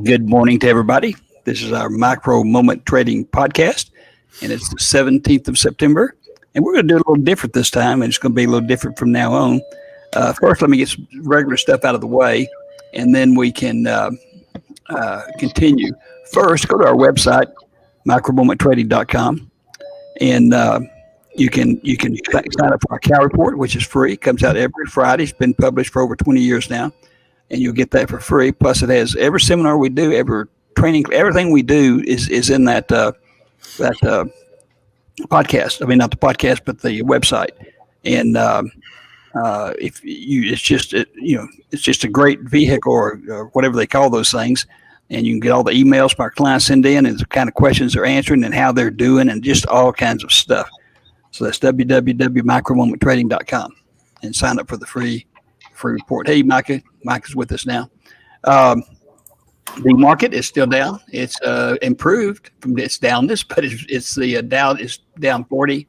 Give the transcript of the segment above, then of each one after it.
Good morning to everybody. This is our Micro Moment Trading Podcast, and it's the 17th of September. And we're going to do a little different this time, and it's going to be a little different from now on. First, let me get some regular stuff out of the way, and then we can continue. First, go to our website, micromomenttrading.com, and you can sign up for our cow report, which is free. It comes out every Friday. It's been published for over 20 years now, and you'll get that for free. Plus, it has every seminar we do, every training, everything we do is in that podcast. I mean, not the podcast, but the website. And it's just a great vehicle or whatever they call those things. And you can get all the emails our clients send in and the kind of questions they're answering and how they're doing and just all kinds of stuff. So that's www.micromomenttrading.com and sign up for the free report. Hey, Micah. Micah's with us now. The market is still down. It's improved from its downness, but it's the Dow is down 40.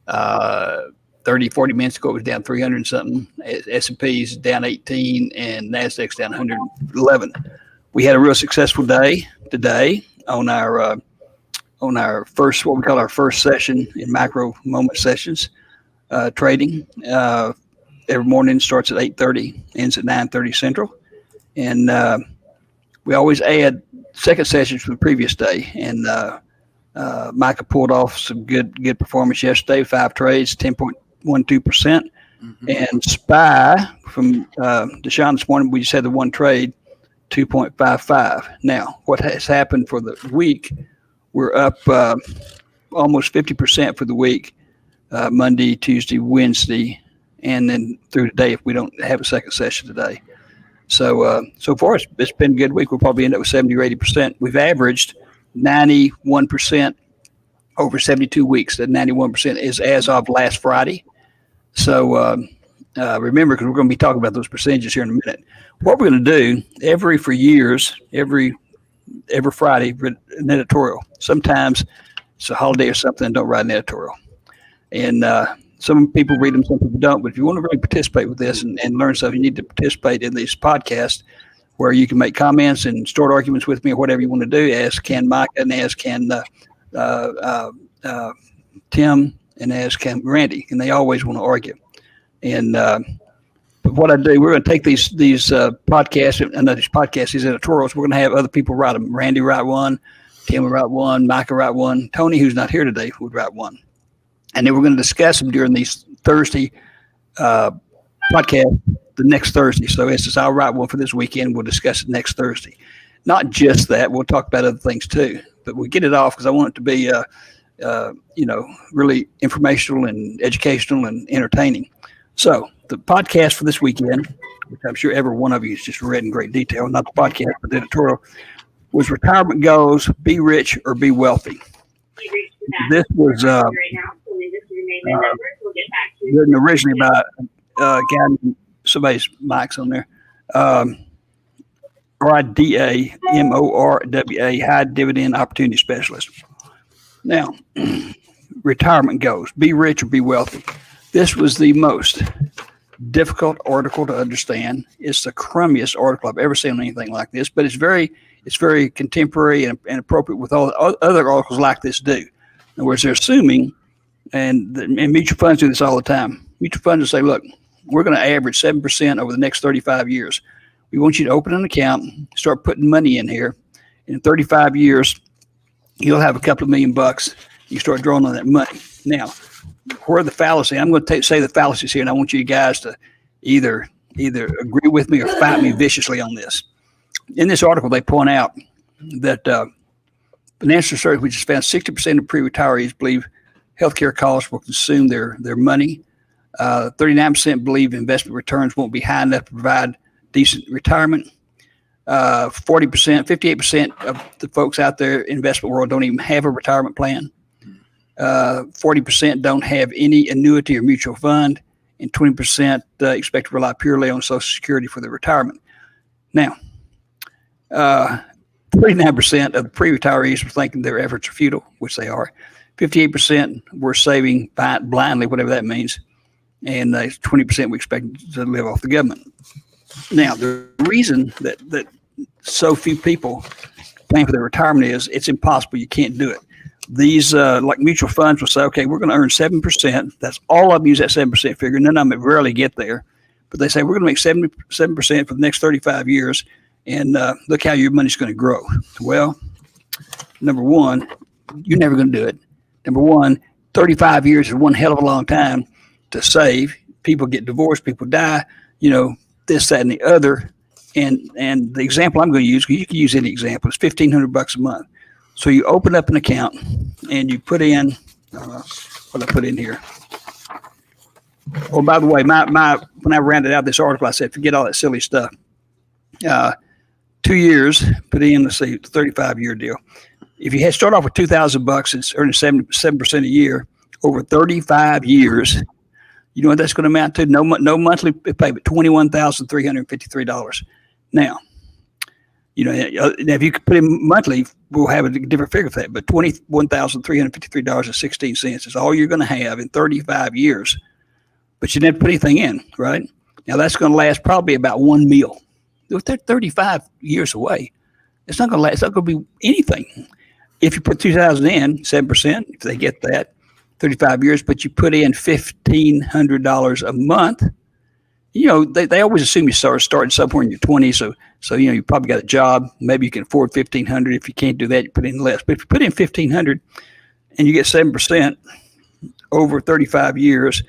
40 minutes ago, it was down 300 and something. S&P is down 18, and NASDAQ's down 111. We had a real successful day today on our first, what we call our first session in macro moment sessions trading. Every morning starts at 8:30, ends at 9:30 Central, and we always add second sessions from the previous day. And Micah pulled off some good performance yesterday. 5 trades, 10.12%. And SPY from Deshaun this morning, we just had the one trade, 2.55. Now, what has happened for the week? We're up almost 50% for the week, Monday, Tuesday, Wednesday, and then through today if we don't have a second session today. So far it's been a good week. We'll probably end up with 70 or 80%. We've averaged 91% over 72 weeks. That 91% is as of last Friday. So remember, because we're going to be talking about those percentages here in a minute. What we're going to do every Friday, an editorial. Sometimes it's a holiday or something, don't write an editorial. And some people read them, some people don't. But if you want to really participate with this and learn stuff, you need to participate in these podcasts where you can make comments and start arguments with me or whatever you want to do. As can Micah and as can Tim and as can Randy. And they always want to argue. And but what I do, we're going to take these podcasts, these editorials. We're going to have other people write them. Randy write one, Tim will write one, Micah write one, Tony, who's not here today, would write one. And then we're going to discuss them during these Thursday podcast the next Thursday. So instance, I'll write one for this weekend. We'll discuss it next Thursday. Not just that. We'll talk about other things too. But we get it off because I want it to be, really informational and educational and entertaining. So the podcast for this weekend, which I'm sure every one of you has just read in great detail, not the podcast, but the editorial, was Retirement Goals, Be Rich or Be Wealthy. This was written originally by a guy, somebody's mic's on there, RIDAMORWA, High Dividend Opportunity Specialist. Now, retirement goals, be rich or be wealthy. This was the most difficult article to understand. It's the crummiest article I've ever seen on anything like this, but it's very contemporary and appropriate with all other articles like this do. In other words, they're assuming, and mutual funds do this all the time. Mutual funds will say, look, we're going to average 7% over the next 35 years. We want you to open an account, start putting money in here. In 35 years, you'll have a couple of $1,000,000. You start drawing on that money. Now, where the fallacy, I'm going to say the fallacies here, and I want you guys to either agree with me or fight me viciously on this. In this article, they point out that financial research, which has found 60% of pre-retirees believe healthcare costs will consume their money. 39% believe investment returns won't be high enough to provide decent retirement. 58% of the folks out there in the investment world don't even have a retirement plan. 40% don't have any annuity or mutual fund, and 20% expect to rely purely on Social Security for their retirement. Now, 39% of the pre-retirees were thinking their efforts are futile, which they are. 58% were saving blindly, whatever that means, and 20% we expect to live off the government. Now, the reason that so few people plan for their retirement is, it's impossible. You can't do it. These like mutual funds will say, okay, we're going to earn 7%. That's all of them use that 7% figure. None of them rarely get there, but they say we're going to make 7% for the next 35 years, and look how your money's going to grow. Well, number one, you're never going to do it. Number one, 35 years is one hell of a long time to save. People get divorced, people die, this, that, and the other. And the example I'm going to use, you can use any example, it's $1,500 a month. So you open up an account and you put in, what I put in here. Oh, by the way, when I rounded out this article, I said, forget all that silly stuff. 2 years, put in, let's see, 35-year deal. If you start off with $2,000, it's earning 7% a year over 35 years. You know what that's going to amount to? No monthly payment, $21,353. Now, if you could put in monthly, we'll have a different figure for that. But $21,353.16 is all you're going to have in 35 years. But you didn't put anything in, right? Now that's going to last probably about one meal. They're 35 years away. It's not going to last. It's not going to be anything. If you put 2,000 in, 7%, if they get that, 35 years, but you put in $1,500 a month, they always assume you starting somewhere in your 20s. So you probably got a job. Maybe you can afford $1,500. If you can't do that, you put in less. But if you put in $1,500 and you get 7% over 35 years,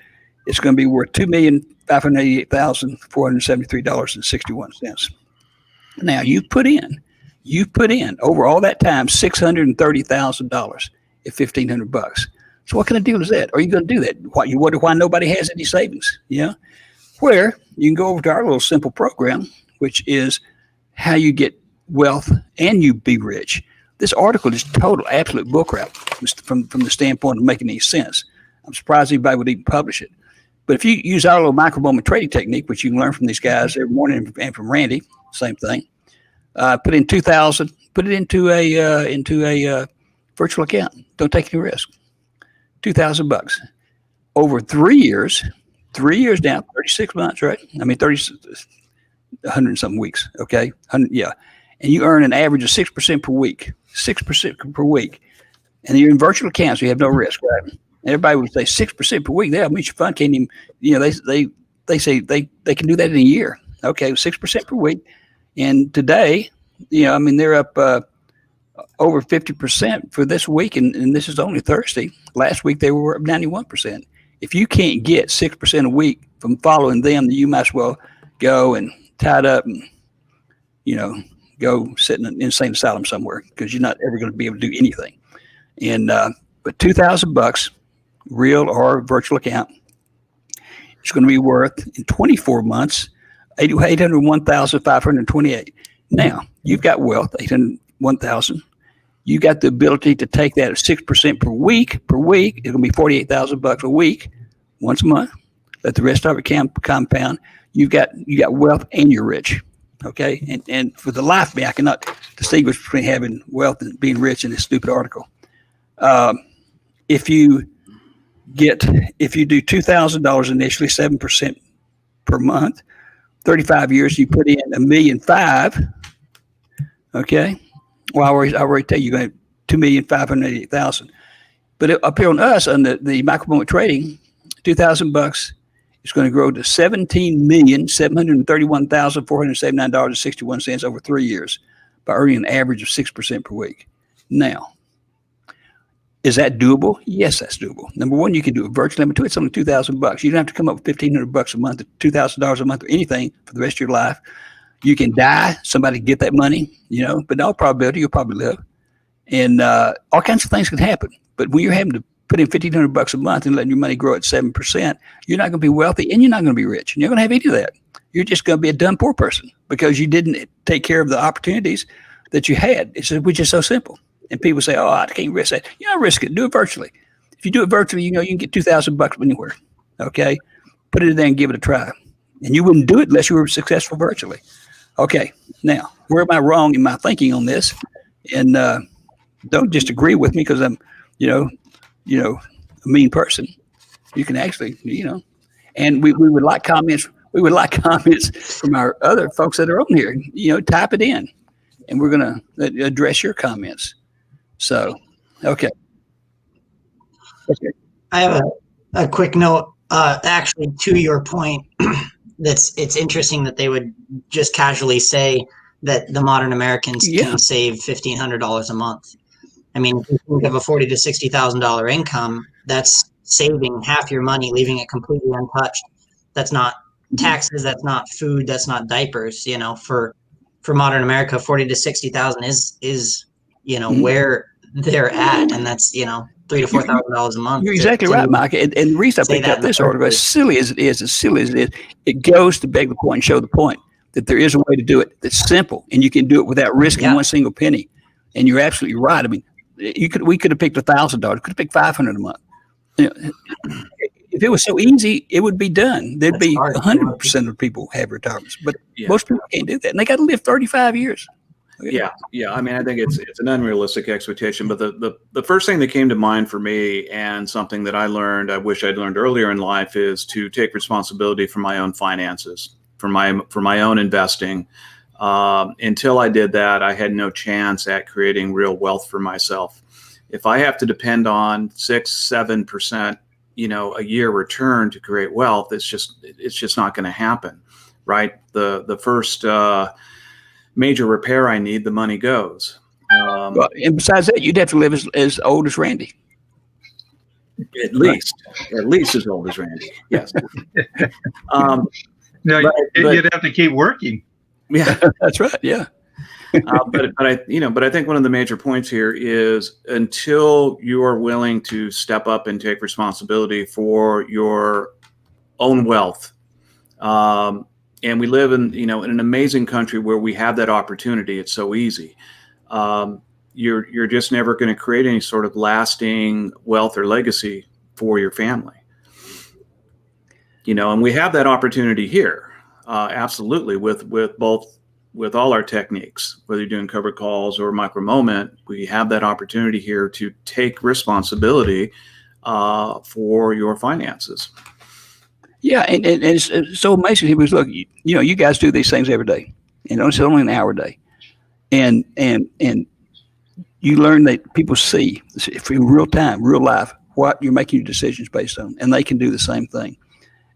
it's going to be worth $2,588,473.61. Now you've put in over all that time $630,000 at $1,500. So what kind of deal is that? Are you going to do that? You wonder why nobody has any savings? Where you can go over to our little simple program, which is how you get wealth and you be rich. This article is total, absolute bullcrap from the standpoint of making any sense. I'm surprised anybody would even publish it. But if you use our little micro-moment trading technique, which you can learn from these guys every morning and from Randy, same thing. Put in 2,000. Put it into a virtual account. Don't take any risk. $2,000 over 3 years. 3 years down, 36 months, right? 100 and something weeks. Okay, 100, yeah. And you earn an average of 6% per week. 6% per week, and you're in virtual accounts. So you have no risk, right? Everybody would say 6% per week. That mutual fund can't even. They say they can do that in a year. Okay, 6% per week. And today, they're up over 50% for this week, and this is only Thursday. Last week they were up 91%. If you can't get 6% a week from following them, then you might as well go and tie it up and go sit in an insane asylum somewhere, because you're not ever going to be able to do anything. And but $2,000, real or virtual account, it's going to be worth in 24 months $801,528. Now you've got wealth, 801,000. You got the ability to take that at 6% per week. It's going to be $48,000 a week, once a month. Let the rest of it compound. You got wealth and you're rich. Okay, and for the life of me, I cannot distinguish between having wealth and being rich in this stupid article. If you do $2,000 initially, 7% per month, 35 years, you put in $1,500,000. Okay. Well, I already tell you, you're going to have $2,588,000. But up here on us, on the micro-moment trading, $2,000 is going to grow to $17,731,479.61 over 3 years by earning an average of 6% per week. Now, is that doable? Yes, that's doable. Number one, you can do it virtually. Number two, it's only $2,000. You don't have to come up with $1,500 a month, $2,000 a month, or anything for the rest of your life. You can die, somebody get that money, but in all probability, you'll probably live. And all kinds of things can happen. But when you're having to put in $1,500 a month and letting your money grow at 7%, you're not going to be wealthy and you're not going to be rich. And you're going to have any of that. You're just going to be a dumb poor person because you didn't take care of the opportunities that you had. Which is so simple. And people say, "Oh, I can't risk that." You don't risk it. Do it virtually. If you do it virtually, you can get $2,000 anywhere. Okay, put it in there and give it a try. And you wouldn't do it unless you were successful virtually. Okay, now where am I wrong in my thinking on this? And don't just agree with me because I'm, a mean person. You can actually, and we would like comments. We would like comments from our other folks that are on here. Type it in. and we're going to address your comments. So, okay. I have a quick note. Actually, to your point, it's interesting that they would just casually say that the modern Americans can save $1,500 a month. I mean, if you think of a $40,000 to $60,000 income, that's saving half your money, leaving it completely untouched. That's not taxes. That's not food. That's not diapers. You know, for modern America, 40 to 60,000 is where they're at, and that's $3,000 to $4,000 a month. You're exactly right, Mike. And the reason I picked up this article, as silly as it is, it goes to beg the point and show the point that there is a way to do it that's simple, and you can do it without risking one single penny. And you're absolutely right. I mean, we could have picked $1,000, could have picked $500 a month. If it was so easy, it would be done. There'd be 100% of people have retirements, but most people can't do that, and they got to live 35 years. Yeah. I mean, I think it's an unrealistic expectation. But the first thing that came to mind for me, and something that I wish I'd learned earlier in life, is to take responsibility for my own finances, for my own investing. Until I did that, I had no chance at creating real wealth for myself. If I have to depend on 6-7%, a year return to create wealth, it's just not going to happen, right? The first major repair I need, the money goes. And besides that, you'd have to live as old as Randy. At least as old as Randy. Yes. You'd have to keep working. Yeah, that's right. Yeah. But I think one of the major points here is, until you are willing to step up and take responsibility for your own wealth, and we live in an amazing country where we have that opportunity. It's so easy. You're just never going to create any sort of lasting wealth or legacy for your family. And we have that opportunity here, absolutely, with all our techniques, whether you're doing covered calls or micro moment. We have that opportunity here to take responsibility for your finances. Yeah, and it's so amazing. He was, look, you guys do these things every day, and it's only an hour a day, and you learn that people see in real time, real life, what you're making your decisions based on, and they can do the same thing.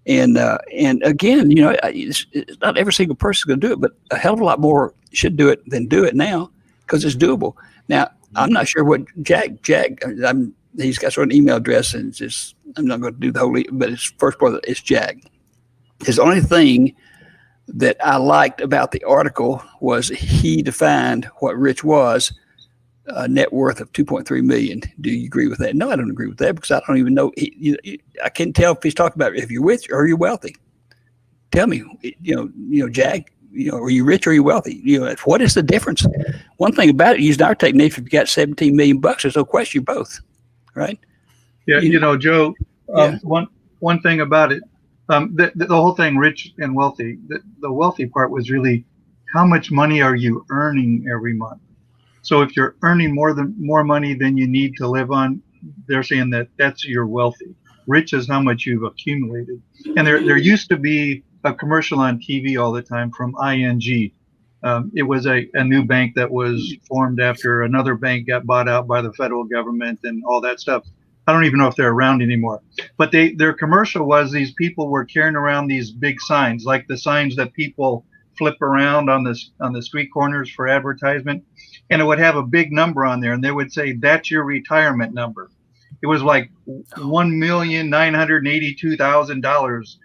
And again, it's not every single person's going to do it, but a hell of a lot more should do it than do it now, because it's doable. Now, I'm not sure what Jack. He's got sort of an email address, and it's just, I'm not going to do the whole, but it's first part of it's Jag. His only thing that I liked about the article was he defined what rich was, a net worth of $2.3 million. Do you agree with that? No, I don't agree with that, because I don't even know. I can't tell if he's talking about if you're rich or you're wealthy. Tell me, Jag, are you rich or are you wealthy? What is the difference? One thing about it, using our technique, if you got $17 million, there's no question you're both. Right? Yeah, Joe. One thing about it, the whole thing, rich and wealthy. The wealthy part was really, how much money are you earning every month? So if you're earning more money than you need to live on, they're saying that's your wealthy. Rich is how much you've accumulated. And there used to be a commercial on TV all the time from ING. It was a new bank that was formed after another bank got bought out by the federal government and all that stuff. I don't even know if they're around anymore. But their commercial was, these people were carrying around these big signs, like the signs that people flip around on the street corners for advertisement, and it would have a big number on there, and they would say, that's your retirement number. It was like $1,982,000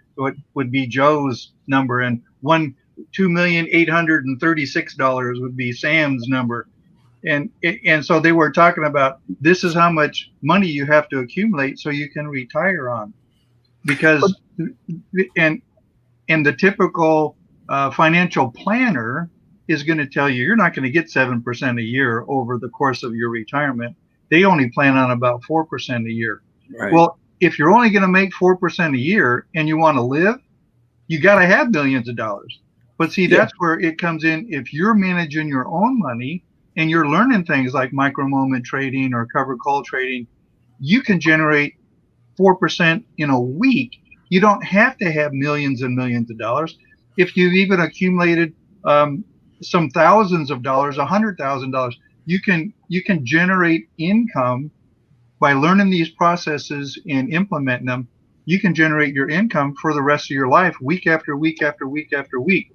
would be Joe's number, and $2,836 would be Sam's number. And so they were talking about, this is how much money you have to accumulate so you can retire on. Because and the typical financial planner is going to tell you're not going to get 7% a year over the course of your retirement. They only plan on about 4% a year. Right. Well, if you're only going to make 4% a year and you want to live, you got to have millions of dollars. But see, that's where it comes in. If you're managing your own money and you're learning things like micro moment trading or covered call trading, you can generate 4% in a week. You don't have to have millions and millions of dollars. If you've even accumulated some thousands of dollars, $100,000. You can generate income by learning these processes and implementing them. You can generate your income for the rest of your life, week after week after week after week.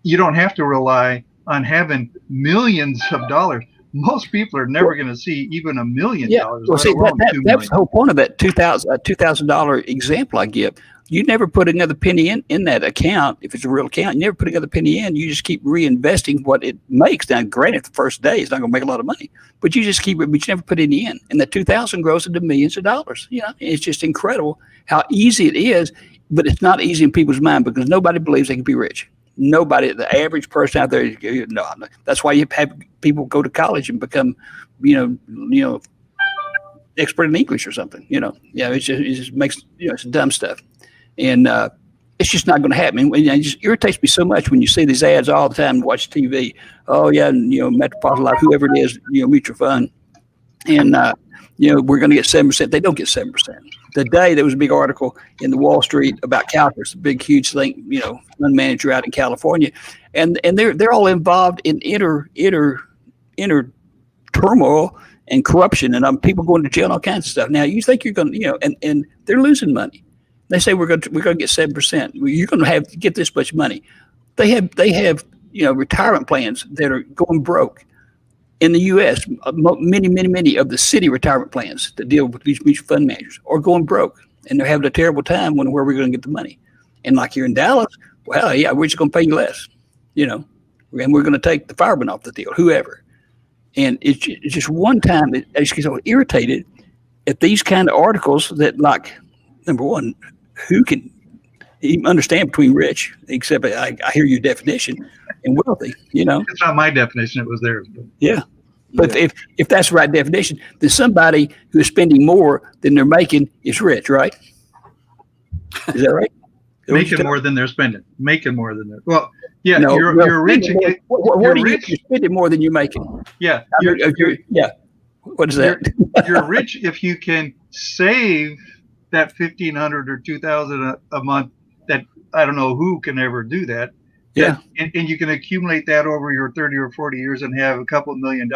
You don't have to rely on having millions of dollars. Most people are never going to see even $1 million. Well, see, that's the whole point of that $2,000 example I give. You never put another penny in that account. If it's a real account, you never put another penny in. You just keep reinvesting what it makes. Now, granted, the first day it's not going to make a lot of money, but you just keep it. But you never put any in, and the 2,000 grows into millions of dollars. You know, it's just incredible how easy it is. But it's not easy in people's mind because nobody believes they can be rich. Nobody, the average person out there, no. That's why you have people go to college and become, expert in English or something. It just makes it's dumb stuff, and it's just not going to happen. It just irritates me so much when you see these ads all the time and watch TV. Oh yeah, Metropolitan Life, whoever it is, mutual fund, and we're going to get 7%. They don't get 7%. Today there was a big article in the Wall Street about CalPERS, a big, huge thing, fund manager out in California, and they're all involved in inner turmoil and corruption, and people going to jail and all kinds of stuff. Now you think you're going to, and they're losing money. They say we're going to get 7%. You're going to have to get this much money. They have retirement plans that are going broke. In the U.S., many of the city retirement plans that deal with these mutual fund managers are going broke, and they're having a terrible time where we're going to get the money. And like here in Dallas, well, yeah, we're just going to pay you less, and we're going to take the fireman off the deal, whoever. And it's just one time that I just get so irritated at these kind of articles that, like, number one, who can even understand between rich, except I hear your definition, and wealthy, It's not my definition, it was theirs. But. Yeah. But if that's the right definition, then somebody who is spending more than they're making is rich, right? Is that right? Making more than they're spending. Making more than they're yeah. No, you're rich. What are you spending more than you're making? Yeah. Yeah. What is that? You're rich if you can save that $1,500 or $2,000 a month. That I don't know who can ever do that. Yeah. And you can accumulate that over your 30 or 40 years and have a couple $1 million.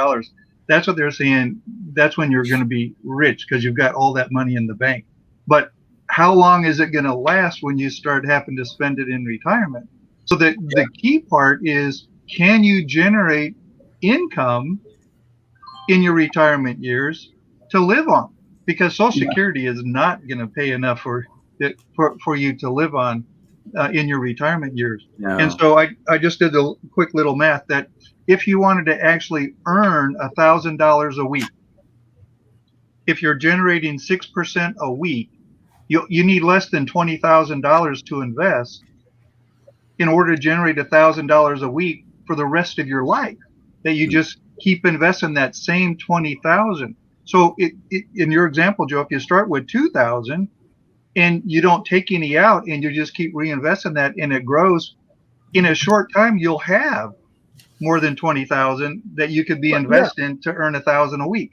That's what they're saying. That's when you're going to be rich because you've got all that money in the bank. But how long is it going to last when you start having to spend it in retirement? So the key part is, can you generate income in your retirement years to live on? Because Social Security is not going to pay enough for you to live on in your retirement years. No. And so I just did a quick little math that if you wanted to actually earn $1,000 a week, if you're generating 6% a week, you need less than $20,000 to invest in order to generate $1,000 a week for the rest of your life. That you just keep investing that same $20,000. So in your example, Joe, if you start with $2,000 and you don't take any out and you just keep reinvesting that and it grows, in a short time you'll have more than $20,000 that you could be investing to earn $1,000 a week.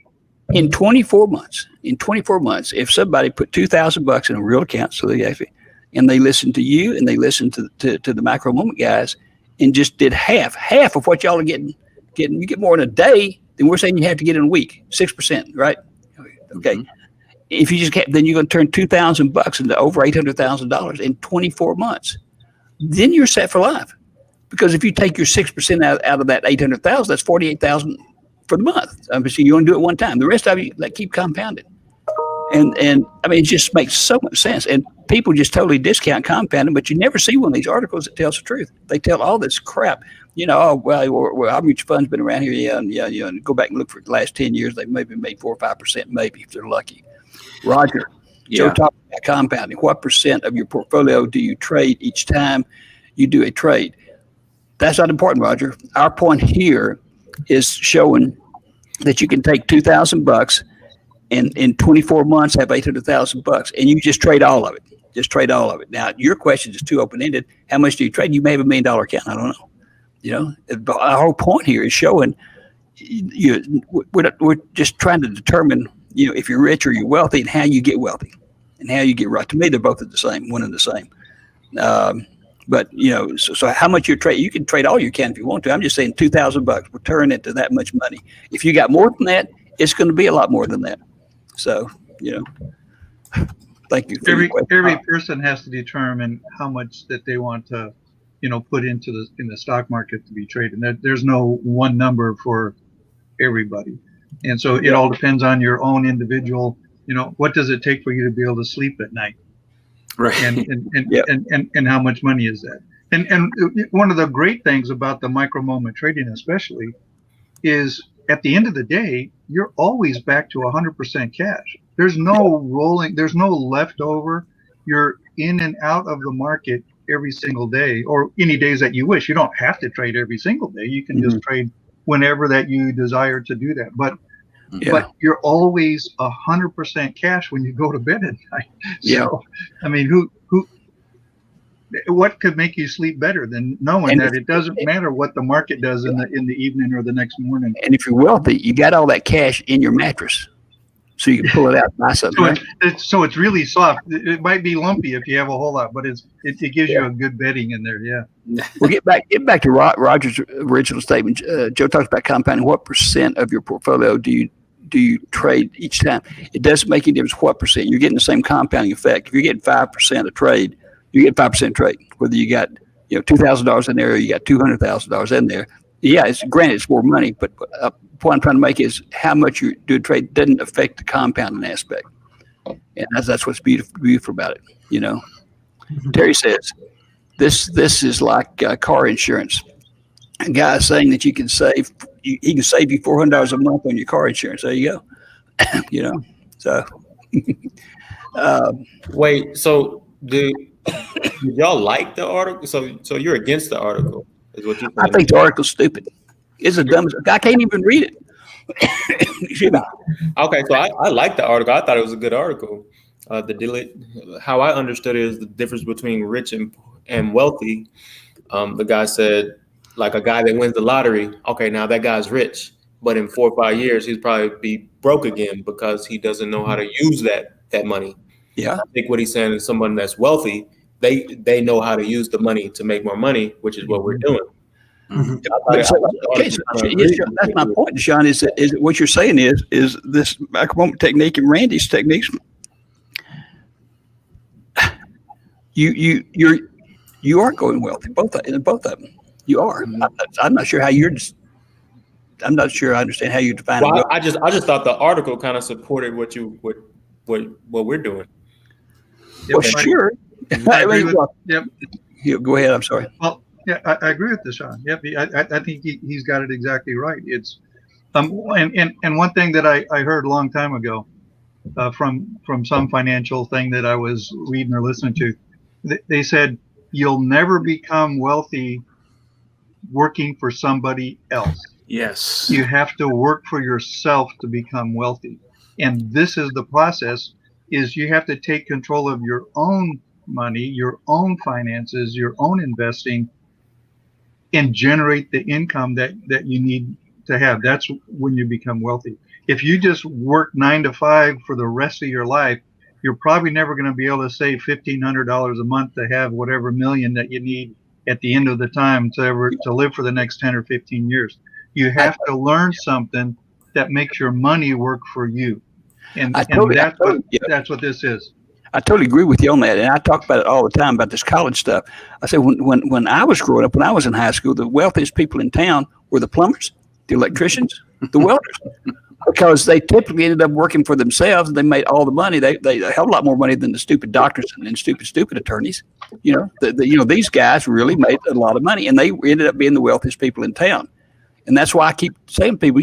In 24 months, if somebody put $2,000 in a real account, so they actually, and they listened to you and they listened to the Micro Moment guys and just did half of what y'all are getting, you get more in a day than we're saying you have to get in a week, 6%, right? Okay. Mm-hmm. If you just kept, then you're going to turn $2,000 into over $800,000 in 24 months. Then you're set for life, because if you take your 6% out of that $800,000, that's $48,000 for the month. Obviously, you only do it one time. The rest of you keep compounding, and I mean, it just makes so much sense. And people just totally discount compounding, but you never see one of these articles that tells the truth. They tell all this crap. Our mutual fund's been around here, and go back and look for the last 10 years. They've maybe made 4 or 5%, maybe if they're lucky. Roger, Joe talked about compounding. What percent of your portfolio do you trade each time you do a trade? That's not important, Roger. Our point here is showing that you can take $2,000 and in 24 months have $800,000, and you just trade all of it. Just trade all of it. Now, your question is too open-ended. How much do you trade? You may have $1 million account. I don't know. But our whole point here is showing we're just trying to determine if you're rich or you're wealthy, and how you get wealthy and how you get right. To me, they're both the same, one and the same. But so how much you trade? You can trade all you can if you want to. I'm just saying $2,000 will turn into that much money. If you got more than that, it's going to be a lot more than that. So thank you. Every person has to determine how much that they want to, put in the stock market to be traded. There's no one number for everybody, and so it all depends on your own individual. What does it take for you to be able to sleep at night? Right. And how much money is that? And one of the great things about the micro moment trading, especially, is at the end of the day, you're always back to 100% cash. There's no rolling, there's no leftover. You're in and out of the market every single day, or any days that you wish. You don't have to trade every single day. You can just trade whenever that you desire to do that. But you're always 100% cash when you go to bed at night. So, I mean, what could make you sleep better than knowing that it doesn't matter what the market does in the evening or the next morning? And if you're wealthy, you got all that cash in your mattress, so you can pull it out and buy something. So it's really soft. It might be lumpy if you have a whole lot, but it gives you a good bedding in there. Yeah. Well, get back to Roger's original statement. Joe talks about compounding. What percent of your portfolio do you trade each time? It doesn't make any difference what percent. You're getting the same compounding effect. If you're getting 5% of trade, you get 5% trade. Whether you got $2,000 in there or you got $200,000 in there. Yeah, granted it's more money, but the point I'm trying to make is how much you do trade doesn't affect the compounding aspect, and that's what's beautiful about it. Terry says this is like car insurance. A guy is saying that he can save you $400 a month on your car insurance. There you go. So wait, so do y'all like the article? So you're against the article, is what you think? I think the article's stupid. It's the dumbest. I can't even read it. Excuse me. Okay, so I like the article. I thought it was a good article. How I understood it is the difference between rich and wealthy. The guy said, like a guy that wins the lottery, okay, now that guy's rich, but in 4 or 5 years, he's probably be broke again because he doesn't know how to use that money. Yeah. I think what he's saying is someone that's wealthy, they know how to use the money to make more money, which is what we're doing. That's my point, Sean. Is that what you're saying is this micro technique and Randy's techniques? You are going wealthy, both of them. You are. I'm not sure how you're. I'm not sure I understand how you define it. I just thought the article kind of supported what we're doing. Well, sure. Yep. Go ahead. I'm sorry. Well, yeah, I agree with this, Sean. Yep, I think he's got it exactly right. It's and one thing that I heard a long time ago from some financial thing that I was reading or listening to, they said you'll never become wealthy working for somebody else. Yes. You have to work for yourself to become wealthy, and this is the process. Is you have to take control of your own money, your own finances, your own investing, and generate the income that you need to have. That's when you become wealthy. If you just work 9 to 5 for the rest of your life, you're probably never going to be able to save $1,500 a month to have whatever million that you need at the end of the time to live for the next 10 or 15 years. You have to learn something that makes your money work for you. And that's what this is. I totally agree with you on that, and I talk about it all the time about this college stuff. I said when I was growing up, when I was in high school, the wealthiest people in town were the plumbers, the electricians, the welders, because they typically ended up working for themselves, and they made all the money. They held a lot more money than the stupid doctors and stupid attorneys. These guys really made a lot of money, and they ended up being the wealthiest people in town. And that's why I keep saying to people,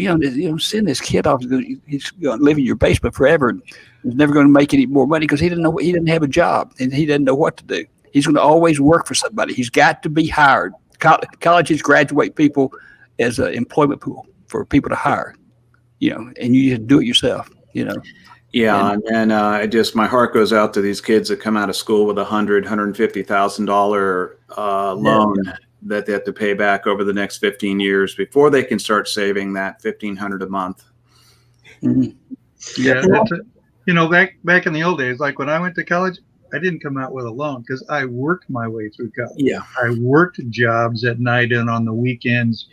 send this kid off. He's going to live in your basement forever. And he's never going to make any more money because he didn't have a job and he didn't know what to do. He's going to always work for somebody. He's got to be hired. Colleges graduate people as an employment pool for people to hire, and you just do it yourself, Yeah, and my heart goes out to these kids that come out of school with $150,000 loan that they have to pay back over the next 15 years before they can start saving that $1,500 a month. Mm-hmm. Yeah, back in the old days, like when I went to college, I didn't come out with a loan because I worked my way through college. Yeah. I worked jobs at night and on the weekends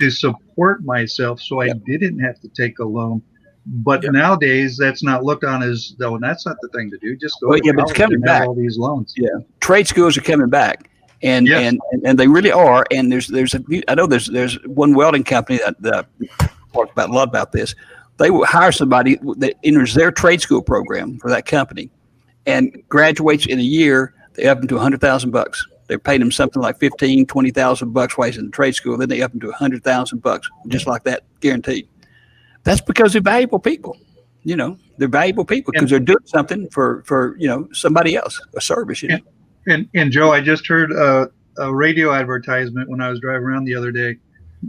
to support myself, so I didn't have to take a loan. But nowadays, that's not looked on as though, and that's not the thing to do. Just go to but it's college coming and back. have all these loans. Yeah, trade schools are coming back, and they really are. And I know there's one welding company that talked about a lot about this. They will hire somebody that enters their trade school program for that company, and graduates in a year. They up them to $100,000. They're paying them something like $15,000-$20,000 while he's in the trade school. Then they up them to $100,000, just like that, guaranteed. That's because they're valuable people. They're valuable people because they're doing something for somebody else, a service. And Joe, I just heard a radio advertisement when I was driving around the other day,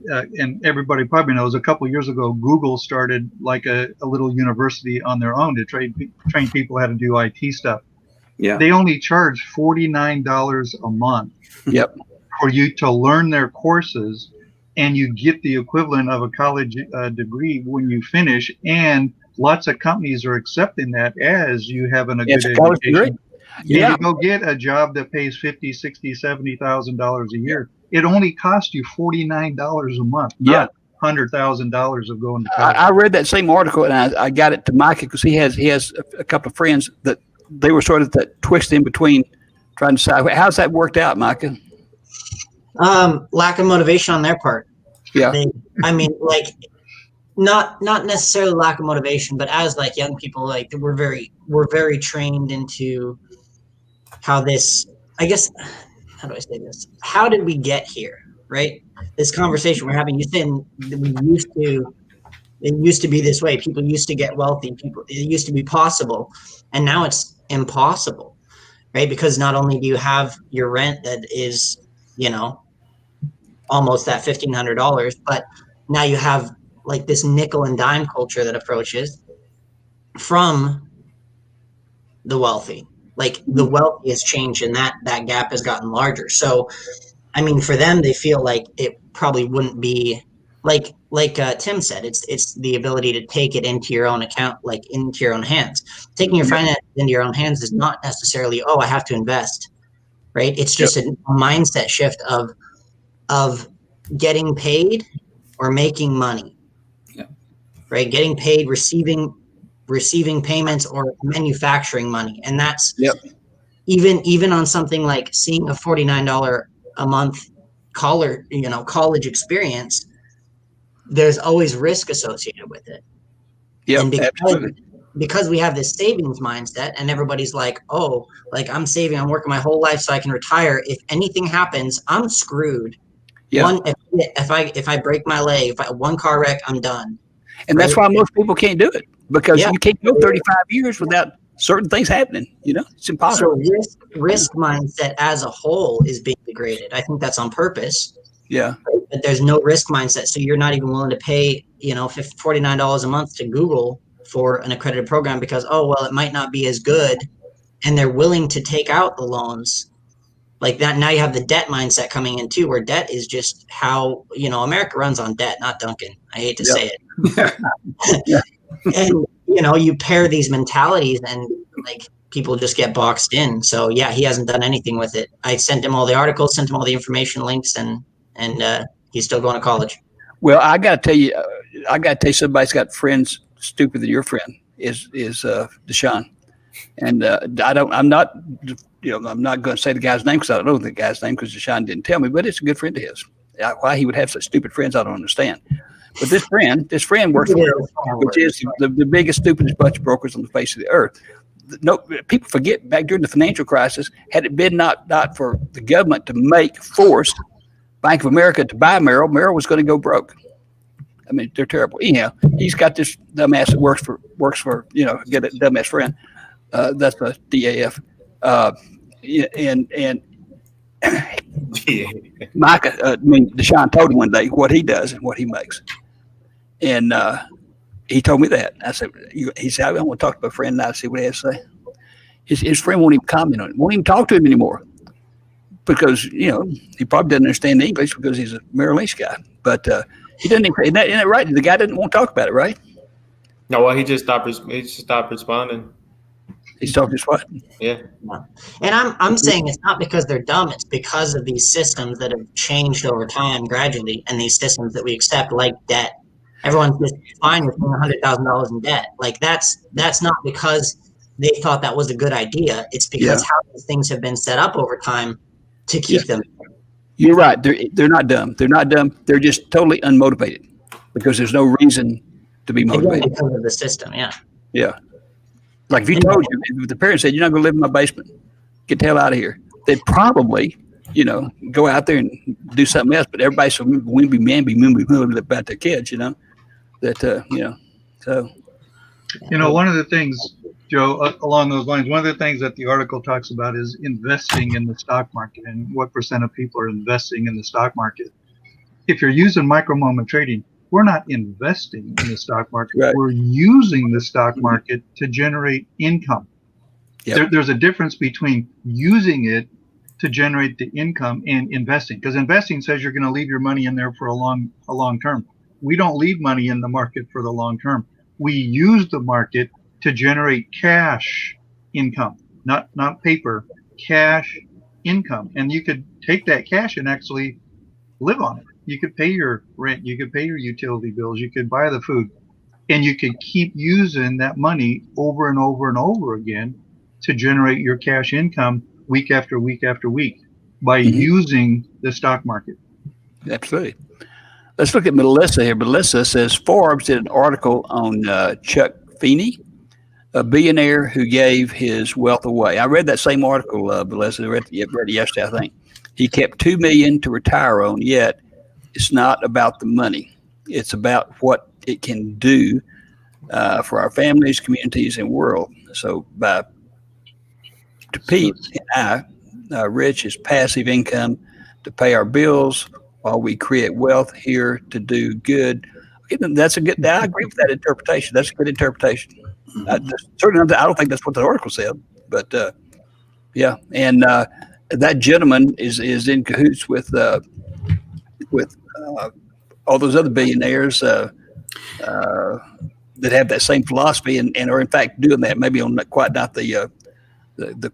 and everybody probably knows. A couple of years ago, Google started like a little university on their own to train people how to do IT stuff. Yeah. They only charge $49 a month. Yep. For you to learn their courses, and you get the equivalent of a college degree when you finish. And lots of companies are accepting that as you having a good education. You go get a job that pays $50,000, $60,000, $70,000 a year. It only costs you $49 a month, not $100,000 of going to college. I read that same article, and I got it to Micah because he has a couple of friends that they were sort of that twist in between, trying to decide how's that worked out, Micah. Lack of motivation on their part. Yeah. Not necessarily lack of motivation, but as like young people, like we're very trained into how this, I guess, how do I say this? How did we get here? Right? This conversation we're having, you said it used to be this way. People used to get wealthy. It used to be possible. And now it's impossible, right? Because not only do you have your rent that is, almost that $1,500, but now you have like this nickel and dime culture that approaches from the wealthy. Like the wealthy has changed, and that gap has gotten larger. So, I mean, for them, they feel like it probably wouldn't be like Tim said, it's the ability to take it into your own account, like into your own hands. Taking your finances into your own hands is not necessarily, I have to invest, right? It's just a mindset shift of getting paid or making money, right? Getting paid, receiving payments, or manufacturing money. And that's even on something like seeing a $49 a month college experience, there's always risk associated with it. Yeah, because we have this savings mindset, and everybody's like, I'm saving, I'm working my whole life so I can retire. If anything happens, I'm screwed. Yeah. If I break my leg, one car wreck, I'm done. And that's why most people can't do it, because you can't go 35 years without certain things happening. It's impossible. So risk mindset as a whole is being degraded. I think that's on purpose. Yeah. But there's no risk mindset. So you're not even willing to pay, $49 a month to Google for an accredited program because, it might not be as good. And they're willing to take out the loans like that. Now you have the debt mindset coming in too, where debt is just how, America runs on debt, not Duncan. I hate to say it. And, you pair these mentalities and like people just get boxed in. So he hasn't done anything with it. I sent him all the articles, sent him all the information links, and he's still going to college. Well, I got to tell you, somebody's got friends stupider than your friend is Deshaun. And I'm not going to say the guy's name because I don't know the guy's name because Deshaun didn't tell me, but it's a good friend of his. Why he would have such stupid friends, I don't understand. But this friend works for, which is the biggest, stupidest bunch of brokers on the face of the earth. No, people forget back during the financial crisis, had it been not for the government to force Bank of America to buy Merrill was going to go broke. I mean, they're terrible. Anyhow, he's got this dumbass that works for get a dumbass friend. That's a DAF. And Micah, Deshaun told him one day what he does and what he makes. And he told me that. I said, he said, I want to talk to my friend and I see what he has to say. His friend won't even comment on it, won't even talk to him anymore. Because, he probably doesn't understand English because he's a Merrill Lynch guy. But he doesn't even, isn't that right? The guy doesn't want to talk about it, right? No, he just stopped responding. He's talking his what? Yeah. And I'm saying it's not because they're dumb, it's because of these systems that have changed over time gradually, and these systems that we accept, like debt. Everyone's just fine with paying $100,000 in debt. Like that's not because they thought that was a good idea. It's because how these things have been set up over time to keep them. You're right. They're not dumb. They're not dumb. They're just totally unmotivated because there's no reason to be motivated. Again, because of the system, yeah. Yeah. Like if you told you, if the parents said, you're not going to live in my basement, get the hell out of here, they'd probably, go out there and do something else. But everybody's so wimpy about their kids, so. One of the things, Joe, along those lines, one of the things that the article talks about is investing in the stock market and what percent of people are investing in the stock market. If you're using micro moment trading, we're not investing in the stock market. Right. We're using the stock market to generate income. Yep. There's a difference between using it to generate the income and investing, because investing says you're going to leave your money in there for a long term. We don't leave money in the market for the long term. We use the market to generate cash income, not paper, cash income. And you could take that cash and actually live on it. You could pay your rent, you could pay your utility bills, you could buy the food, and you could keep using that money over and over and over again to generate your cash income week after week after week by using the stock market. Absolutely. Let's look at Melissa here. Melissa says Forbes did an article on Chuck Feeney, a billionaire who gave his wealth away. I read that same article, Melissa. Read it yesterday, I think. He kept $2 million to retire on, yet it's not about the money. It's about what it can do for our families, communities, and world. So to Pete and I, Rich is passive income to pay our bills while we create wealth here to do good. Okay, that's a good. I agree with that interpretation. That's a good interpretation. Certainly, I don't think that's what the article said, but yeah. And that gentleman is in cahoots with all those other billionaires that have that same philosophy and are in fact doing that. Maybe on quite not the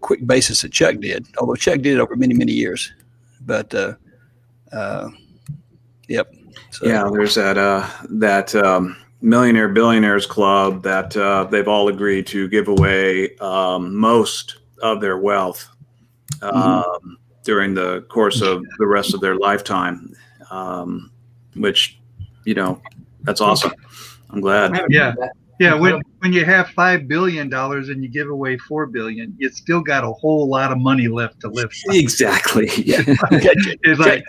quick basis that Chuck did, although Chuck did it over many years. But yep. So, yeah, there's that millionaire billionaires club that they've all agreed to give away most of their wealth during the course of the rest of their lifetime, which that's awesome. I'm glad. Yeah. When you have $5 billion and you give away $4 billion, you still got a whole lot of money left to live. Exactly. Yeah. It's like,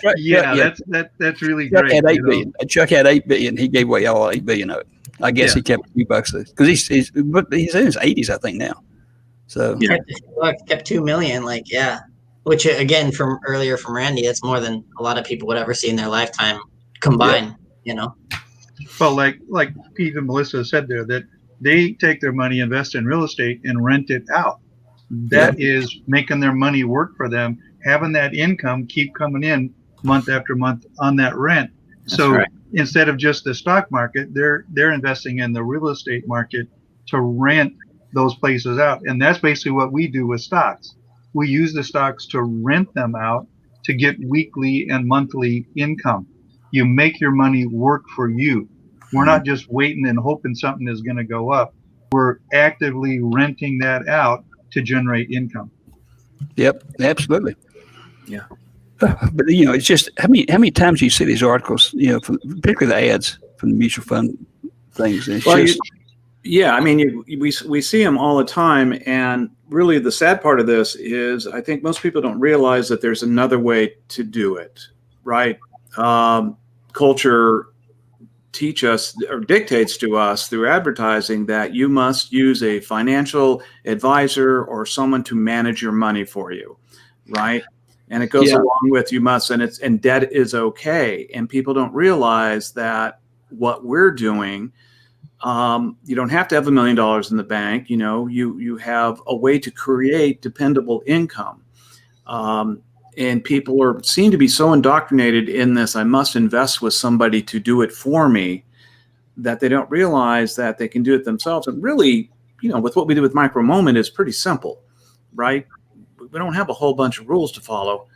that's really Chuck great. had $8 billion. Chuck had $8 billion. He gave away all $8 billion of it. I guess he kept a few bucks because he's in his 80s, I think now. So kept $2 million, which again from Randy, that's more than a lot of people would ever see in their lifetime combined. Well, like Pete and Melissa said there, that they take their money, invest in real estate, and rent it out. That is making their money work for them, having that income keep coming in month after month on that rent. So instead of just the stock market, they're investing in the real estate market to rent those places out. And that's basically what we do with stocks. We use the stocks to rent them out to get weekly and monthly income. You make your money work for you. We're not just waiting and hoping something is going to go up. We're actively renting that out to generate income. Yep, absolutely. Yeah. But it's just how many times you see these articles, particularly the ads from the mutual fund things. And it's we see them all the time. And really the sad part of this is I think most people don't realize that there's another way to do it, right? Culture teach us or dictates to us through advertising that you must use a financial advisor or someone to manage your money for you, right? And it goes along with you must, and debt is okay. And people don't realize that what we're doing, you don't have to have $1 million in the bank. You have a way to create dependable income. And people seem to be so indoctrinated in this, I must invest with somebody to do it for me, that they don't realize that they can do it themselves. And really, with what we do with micro moment is pretty simple, right? We don't have a whole bunch of rules to follow.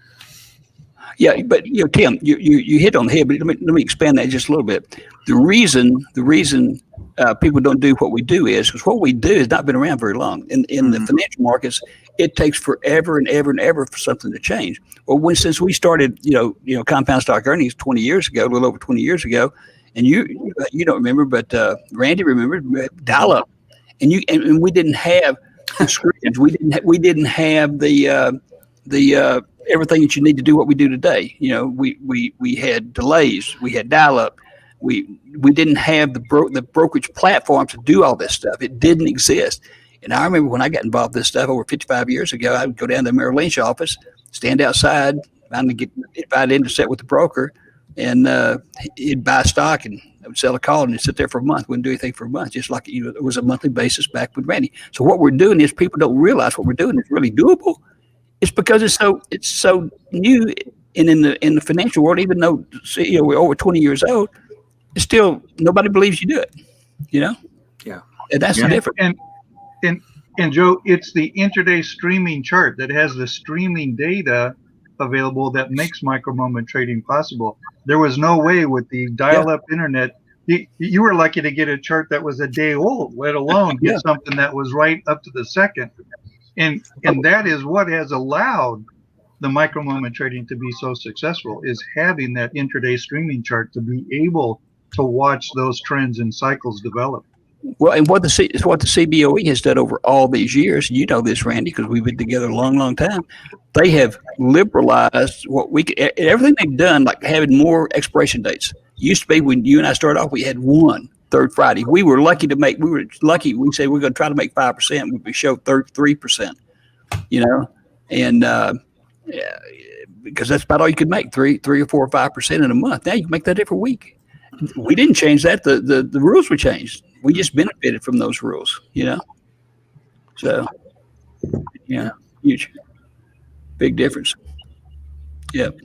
Yeah, but Tim, you hit on the head. But let me expand that just a little bit. The reason people don't do what we do is because what we do has not been around very long. In the financial markets, it takes forever and ever and ever for something to change. Well, since we started, compound stock earnings 20 years ago, a little over 20 years ago, and you don't remember, but Randy remembered dial up, and we didn't have screens. We didn't have the everything that you need to do what we do today. We had delays, we had dial up. We didn't have the brokerage platform to do all this stuff. It didn't exist. And I remember when I got involved in this stuff over 55 years ago, I would go down to the Merrill Lynch office, stand outside, finally get invited in to sit with the broker, and he'd buy stock and I would sell a call and he'd sit there for a month, wouldn't do anything for a month, just like it was a monthly basis back with Randy. So what we're doing is people don't realize what we're doing is really doable. It's because it's so new, and in the financial world, even though we're over 20 years old, it's still nobody believes you do it. Yeah, and that's the difference. And Joe, it's the intraday streaming chart that has the streaming data available that makes micro moment trading possible. There was no way with the dial-up internet. You were lucky to get a chart that was a day old, let alone get something that was right up to the second. And that is what has allowed the micro moment trading to be so successful, is having that intraday streaming chart to be able to watch those trends and cycles develop. Well, and what the CBOE has done over all these years, you know this, Randy, because we've been together a long, long time. They have liberalized everything they've done, like having more expiration dates. Used to be when you and I started off, we had one third Friday. We were lucky. We say we're going to try to make 5%. We showed 3%. And because that's about all you could make, 3 or 4 or 5% in a month. Now you can make that every week. We didn't change that. The rules were changed. We just benefited from those rules, So, huge, big difference. Yep.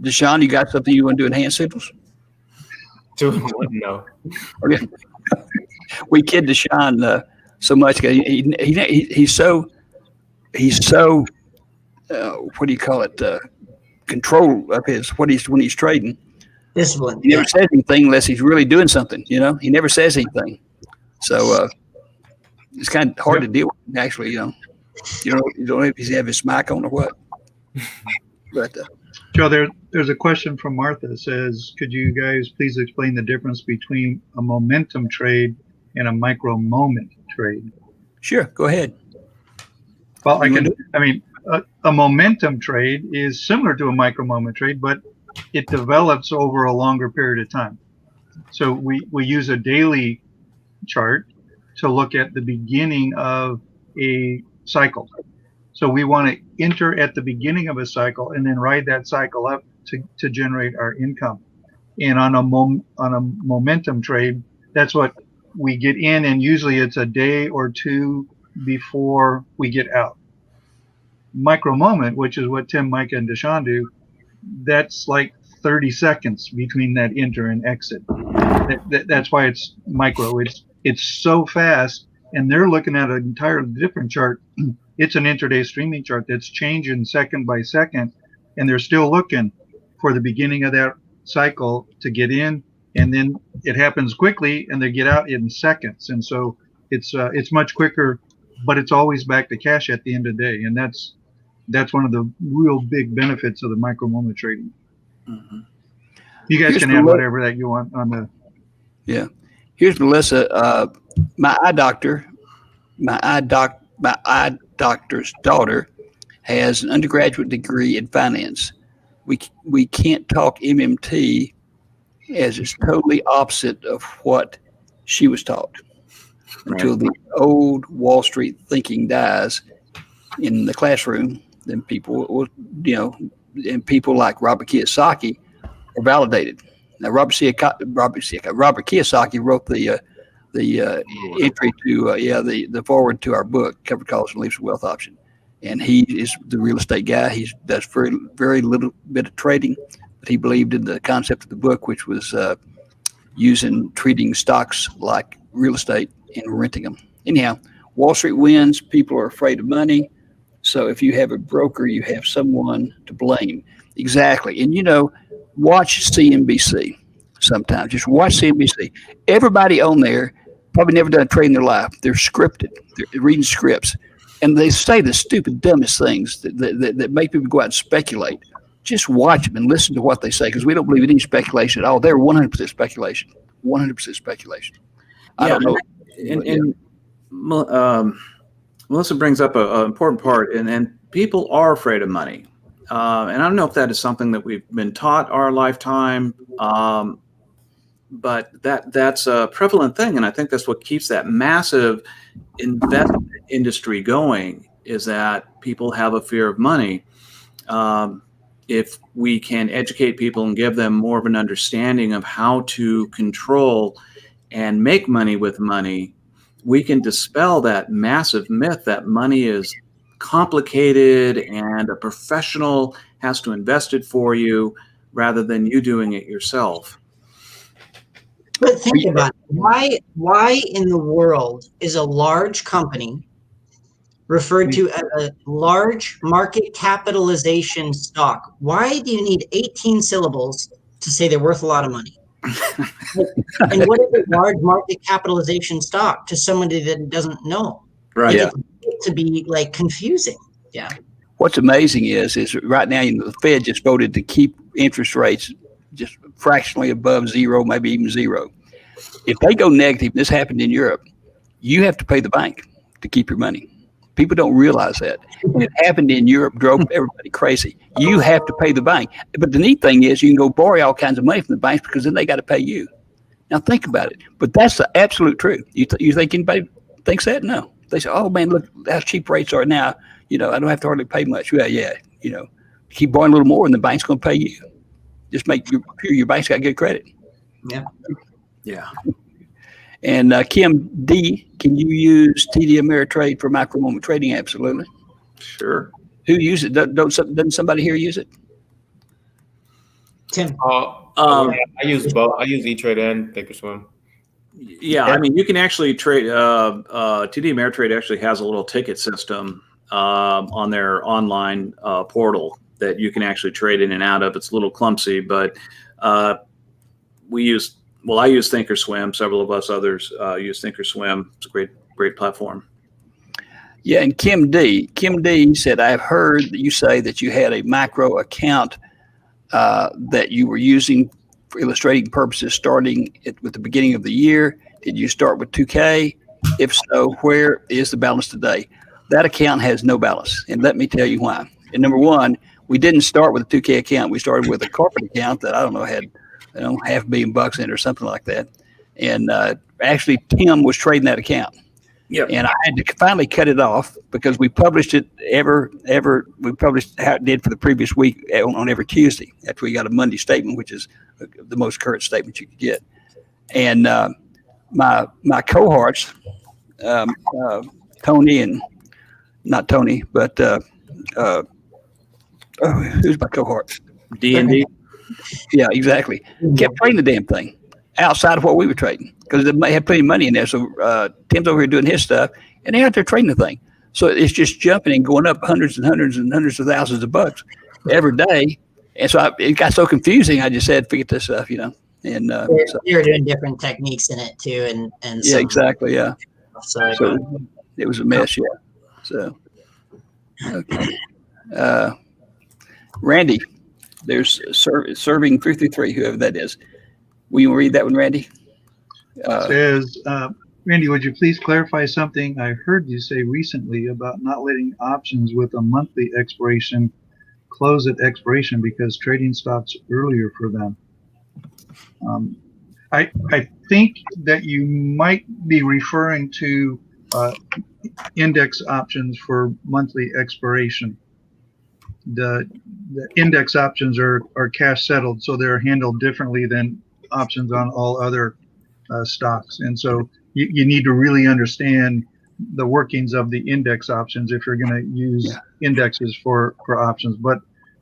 Deshaun, you got something you want to do in hand signals? No. Okay. We kid Deshaun so much because he's so what do you call it? Control of when he's trading. Discipline. He never says anything unless he's really doing something. He never says anything. So it's kind of hard to deal with. Actually, you don't know if he's have his mic on or what. But Joe, there's a question from Martha that says, could you guys please explain the difference between a momentum trade and a micro moment trade? Sure, go ahead. Well, a momentum trade is similar to a micro moment trade, but it develops over a longer period of time. So we use a daily chart to look at the beginning of a cycle. So we want to enter at the beginning of a cycle and then ride that cycle up to generate our income. And on a momentum trade, that's what we get in, and usually it's a day or two before we get out. Micro moment, which is what Tim, Micah, and Deshaun do, that's like 30 seconds between that enter and exit. That's why it's micro. It's so fast, and they're looking at an entirely different chart. It's an intraday streaming chart that's changing second by second, and they're still looking for the beginning of that cycle to get in, and then it happens quickly, and they get out in seconds. And so it's much quicker, but it's always back to cash at the end of the day, and that's one of the real big benefits of the micro moment trading. Mm-hmm. You guys can add whatever that you want on the. Yeah, here's Melissa. My eye doctor's daughter has an undergraduate degree in finance. We can't talk MMT as it's totally opposite of what she was taught. Right. Until the old Wall Street thinking dies in the classroom, then people will, and people like Robert Kiyosaki are validated. Now, Robert Kiyosaki wrote the entry to the forward to our book, Covered Calls and Leaps of Wealth Option, and he is the real estate guy. He does very little bit of trading, but he believed in the concept of the book, which was treating stocks like real estate and renting them. Anyhow, Wall Street wins. People are afraid of money. So if you have a broker, you have someone to blame. Exactly. And, watch CNBC sometimes. Just watch CNBC. Everybody on there probably never done a trade in their life. They're scripted. They're reading scripts. And they say the stupid, dumbest things that make people go out and speculate. Just watch them and listen to what they say, because we don't believe in any speculation at all. They're 100% speculation. 100% speculation. I don't know. And Melissa brings up an important part, and people are afraid of money. And I don't know if that is something that we've been taught our lifetime, but that's a prevalent thing. And I think that's what keeps that massive investment industry going, is that people have a fear of money. If we can educate people and give them more of an understanding of how to control and make money with money, we can dispel that massive myth that money is complicated and a professional has to invest it for you rather than you doing it yourself. But think about it. Why in the world is a large company referred to as a large market capitalization stock? Why do you need 18 syllables to say they're worth a lot of money? And what is a large market capitalization stock to somebody that doesn't know? Right. Yeah. It's to be like confusing. Yeah. What's amazing is right now, the Fed just voted to keep interest rates just fractionally above zero, maybe even zero. If they go negative, this happened in Europe, you have to pay the bank to keep your money. People don't realize that. And it happened in Europe, drove everybody crazy. You have to pay the bank. But the neat thing is you can go borrow all kinds of money from the banks, because then they got to pay you. Now think about it. But that's the absolute truth. You think anybody thinks that? No. They say, oh, man, look how cheap rates are now. I don't have to hardly pay much. Yeah. Keep borrowing a little more and the bank's going to pay you. Just make sure your bank's got good credit. Yeah. Yeah. And Kim D, can you use TD Ameritrade for micro moment trading? Absolutely. Sure. Who uses it? Doesn't somebody here use it? Tim. I use both. I use E-Trade and Thinkorswim. Yeah, I mean, you can actually trade. TD Ameritrade actually has a little ticket system on their online portal that you can actually trade in and out of. It's a little clumsy, but I use Thinkorswim. Several of us others use Thinkorswim. It's a great platform. Yeah, and Kim D said, I've heard that you say that you had a micro account that you were using for illustrating purposes starting with the beginning of the year. Did you start with 2K? If so, where is the balance today? That account has no balance, and let me tell you why. And number one, we didn't start with a 2K account. We started with a corporate account that I don't know had $500 million in it or something like that. And actually, Tim was trading that account. Yep. And I had to finally cut it off because we published it we published how it did for the previous week on every Tuesday after we got a Monday statement, which is the most current statement you could get. And my cohorts, Tony and not Tony, but who's my cohorts? D&D. Yeah, exactly. Kept trading the damn thing outside of what we were trading because they had plenty of money in there. So Tim's over here doing his stuff, and they're out there trading the thing. So it's just jumping and going up hundreds and hundreds and hundreds of thousands of bucks every day. And so it got so confusing. I just said, forget this stuff, And you're doing different techniques in it too, and yeah, exactly, yeah. So it was a mess, yeah. So okay, Randy, there's serving 333, whoever that is. Will you read that one, Randy? Says, Randy, would you please clarify something I heard you say recently about not letting options with a monthly expiration close at expiration because trading stops earlier for them? I think that you might be referring to index options for monthly expiration. The index options are cash settled, so they're handled differently than options on all other stocks. And so you need to really understand the workings of the index options if you're going to use indexes for options. But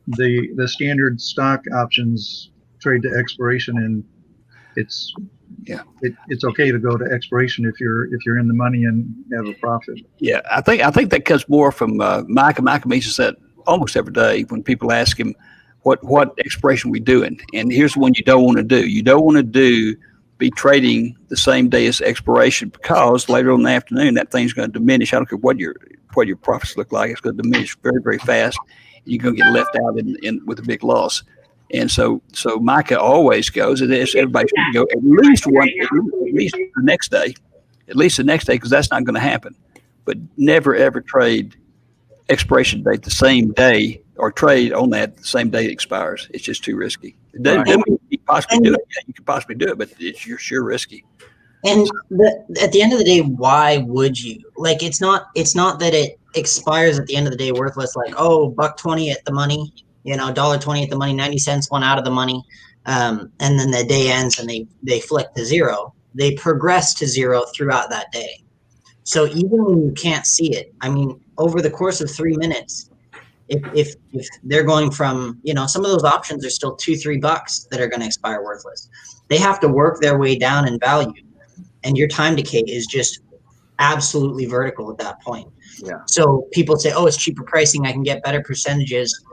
the standard stock options trade to expiration, and it's it's okay to go to expiration if you're in the money and have a profit. Yeah, I think that comes more from Micah. Micah mentions that almost every day when people ask him what expiration we doing, and here's the one you don't want to do. You don't want to be trading the same day as expiration, because later on in the afternoon that thing's going to diminish. I don't care what your profits look like; it's going to diminish very, very fast. You're going to get left out in with a big loss. And so Micah always goes, and everybody should go at least the next day, because that's not going to happen. But never ever trade expiration date the same day, or trade on that the same day it expires. It's just too risky. It doesn't mean you possibly do it. Yeah, you could possibly do it, but you're sure risky. And at the end of the day, why would you? Like, it's not that it expires at the end of the day worthless. Like, oh, $1.20 at the money, $1.20 at the money, 90 cents one out of the money, and then the day ends and they flick to zero. They progress to zero throughout that day. So even when you can't see it, I mean, over the course of 3 minutes, if they're going from, some of those options are still $2-3 that are going to expire worthless. They have to work their way down in value, and your time decay is just absolutely vertical at that point. Yeah. So people say, oh, it's cheaper pricing, I can get better percentages.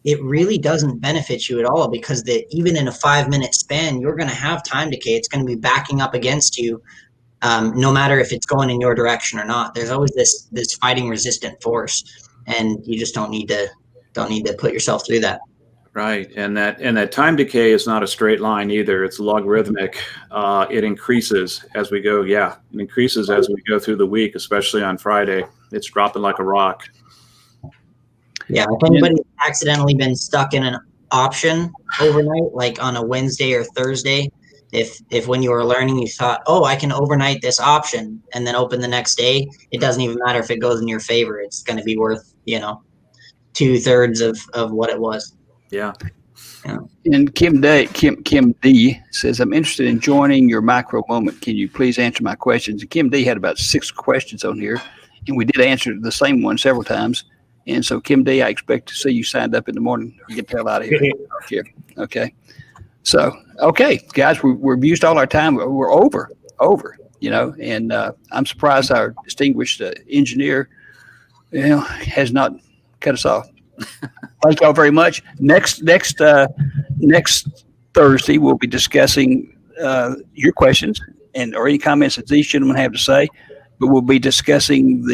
It really doesn't benefit you at all, because even in a 5-minute span, you're going to have time decay. It's going to be backing up against you, no matter if it's going in your direction or not. There's always this fighting resistant force, and you just don't need to put yourself through that. Right, and that time decay is not a straight line either. It's logarithmic. It increases as we go. Yeah, it increases as we go through the week, especially on Friday. It's dropping like a rock. Yeah, if anybody's accidentally been stuck in an option overnight, like on a Wednesday or Thursday, if when you were learning you thought, oh, I can overnight this option and then open the next day, it doesn't even matter if it goes in your favor. It's going to be worth 2/3 of what it was. Yeah. And Kim D says, I'm interested in joining your micro moment. Can you please answer my questions? And Kim D had about 6 questions on here, and we did answer the same one several times. And so, Kim D, I expect to see you signed up in the morning. Get the hell out of here. Okay. So, okay, guys, we've used all our time. We're over, and I'm surprised our distinguished engineer, has not cut us off. Thank y'all very much. Next Thursday, we'll be discussing your questions or any comments that these gentlemen have to say, but we'll be discussing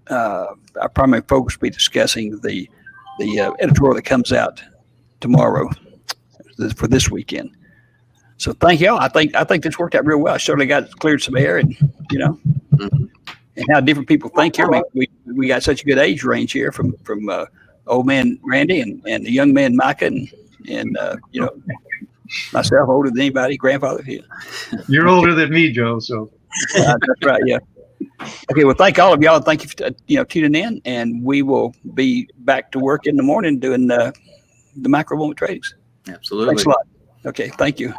our primary focus will be discussing the editorial that comes out tomorrow for this weekend. So thank y'all. I think this worked out real well. I certainly cleared some air, and and how different people think here. I mean, we got such a good age range here from old man Randy and the young man Micah and myself, older than anybody, grandfather. Yeah. You're older than me, Joe. So that's right. Yeah. Okay. Well, thank all of y'all. Thank you for tuning in, and we will be back to work in the morning doing the micro moment tradings. Absolutely. Thanks a lot. Okay. Thank you.